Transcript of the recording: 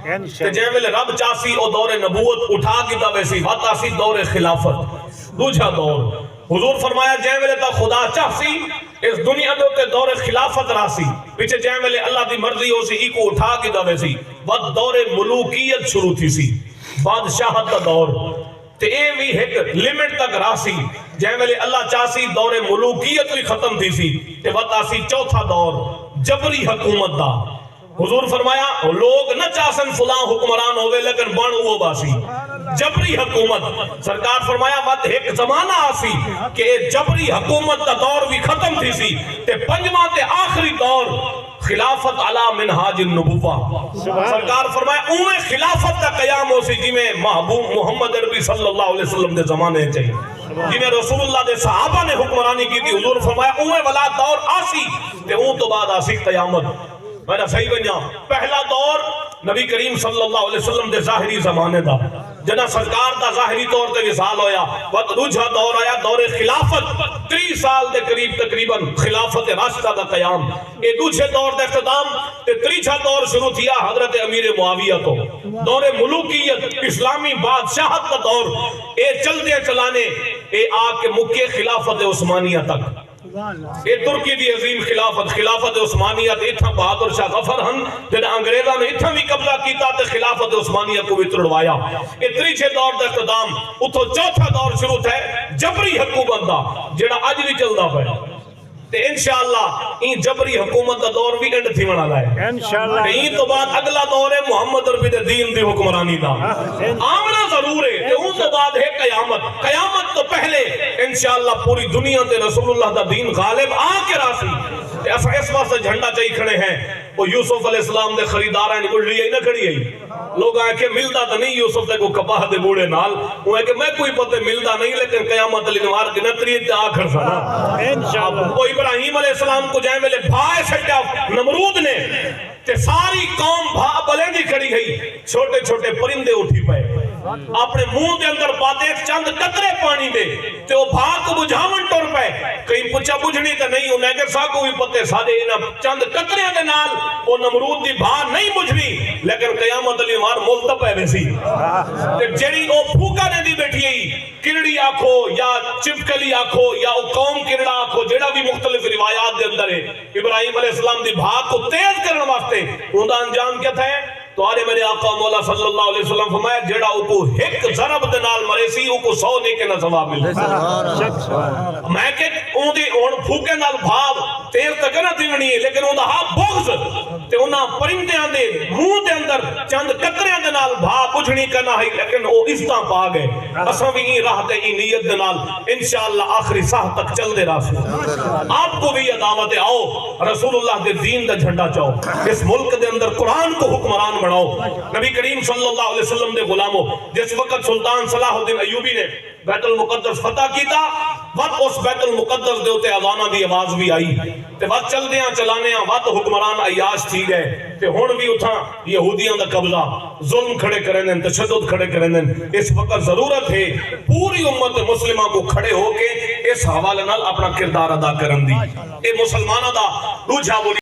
تے جے ویلے رب چاسی او دور نبوت اٹھا کیتا ویسی وقت آسی دور خلافت دوجا دور حضور فرمایا جے ویلے تا خدا چاسی اس دنیا دے تے دور خلافت راسی پیچھے جے ویلے اللہ دی مرضی ہو سی ای کو اٹھا کیتا ویسی وقت دور ملوکیت شروع تھی سی بادشاہت دا دور تے اے بھی ایک لیمٹ تک راسی جے ویلے اللہ چاسی دور ملوکیت بھی ختم تھی سی تے وقت آسی چوتھا دور جبری حکومت دا حضور فرمایا لوگ نہ چاسن فلاں حکمران ہوئے لیکن بن وہ باسی جبری حکومت سرکار فرمایا وقت ایک زمانہ آسی کہ جبری حکومت دا دور بھی ختم تھی سی تے پنجواں تے آخری دور خلافت علی منہاج النبوہ سرکار فرمایا اوہ خلافت دا قیام ہو سی جی میں محبوب محمد عربی صلی اللہ علیہ وسلم دے زمانے چاہیے جی میں رسول اللہ دے صحابہ نے حکمرانی کی تھی حضور فرمایا اوہ والا دور آسی تے اون تو بعد آسی قیامت میرا صحیح بنیا پہلا دور نبی کریم صلی اللہ علیہ وسلم دے ظاہری زمانے دا جنا سرکار دا ظاہری طور تے وصال ہویا وقت دوجا دور آیا دور خلافت 30 سال دے قریب تقریباً خلافت راشدہ دا قیام اے دوجے دور دا اختتام تے تریجا دور شروع تھیا حضرت امیر معاویہ تو دور ملوکیت اسلامی بادشاہت کا دور اے چل دے چلانے اے آگ کے مکہ خلافت عثمانیہ تک اے ترکی دی عظیم خلافت عثمانیت اتھا بہادر شاہ ظفر ہن جن انگریزاں نے اتھا بھی قبضہ کیتا تے خلافت عثمانیہ کو بھی تڑوایا اے تریجے دور دا اقتدام اتھو چوتھا دور شروع تھا جبری حکومت دا جڑا اج بھی چلدا پیا تے انشاءاللہ این جبری حکومت دا دور بھی اینڈ تھی ونا لائے انشاءاللہ این تو بعد اگلا دور ہے محمد عربی دے دین دی حکمرانی دا آمنا ضرور ہے تے اون تو بعد ہے قیامت تو پہلے انشاءاللہ پوری دنیا تے رسول اللہ دا دین غالب آ کے راسی اس واسطے جھنڈا چاہی کھڑے ہیں وہ یوسف علیہ السلام دے خریدار ہیں گڑی آئی نہ کھڑی آئی لوگ آئے کہ ملدا تو نہیں یوسف دے کو کپاہ دے بوڑے نال وہ ہے کہ میں کوئی پتے ملدا نہیں لیکن قیامت علی نوار کی نتری تے آخر سنا وہ ابراہیم علیہ السلام کو جائے ملے بھائے سٹیا نمرود نے تے ساری قوم بھا بلیندی کھڑی گئی چھوٹے چھوٹے پرندے اٹھی پائے اپنے منہ دے اندر پاتے چند قطرے پانی دے تے وہ بھا کو بجھاون ٹور پائے کہیں پچھا بجھنی تے نہیں انہیں کہ سا کو بھی پتے سادے چند قطرے دے نال وہ نمرود دی بھا نہیں بجھنی لیکن قیامت علی مار ملتب ہے ویسی تے جڑی وہ پھوکا نے دی بیٹھی ہے کرڑی آکھو یا چپکلی آکھو یا وہ قوم کرڑا آکھو جڑا بھی مختلف روایات دے اندر ہے ابراہیم علیہ السلام دی بھا کو تیز کرنے واسطے اندہ انجام کیا تھا ہے تو آرے میرے آقا مولا صلی اللہ علیہ وسلم فرمایا جڑا او کو ایک ضرب دے نال مرے سی او کو 100 نیکے نہ ثواب ملے میں کہ اون دی اون پھوکے نال بھاو تیل تک نہ دیونی ہے لیکن اون دا ہاں بغض تے انہاں پرندیاں دے منہ دے اندر چند قطریاں دے نال بھا بجھنی کرنا ہے لیکن او اساں پا گئے اساں بھی این راہ تے این نیت دے نال انشاءاللہ آخری ساہ تک چل دے راہ آپ کو بھی یہ دعوت ہے آؤ رسول اللہ دے دین دا جھنڈا چاہو اس ملک دے اندر قرآن کو حکمران بناؤ نبی کریم صلی اللہ علیہ وسلم دے غلاموں جس وقت سلطان صلاح الدین ایوبی نے بیت المقدس فتح کیتا وقت اس بیت المقدس دے ہوتے اذانہ دی آواز بھی آئی تے وقت چل دیاں چلانے ہیں وقت حکمران عیاش تھی گئے تے ہون بھی اتھا یہودیاں دا قبضہ ظلم کھڑے کرنے تشدد کھڑے کرنے اس وقت ضرورت ہے پوری امت مسلمہ کو کھڑے ہو کے اس حوالے نال اپنا کردار ادا کرن دی اے مسلمانہ دا روجھا بولی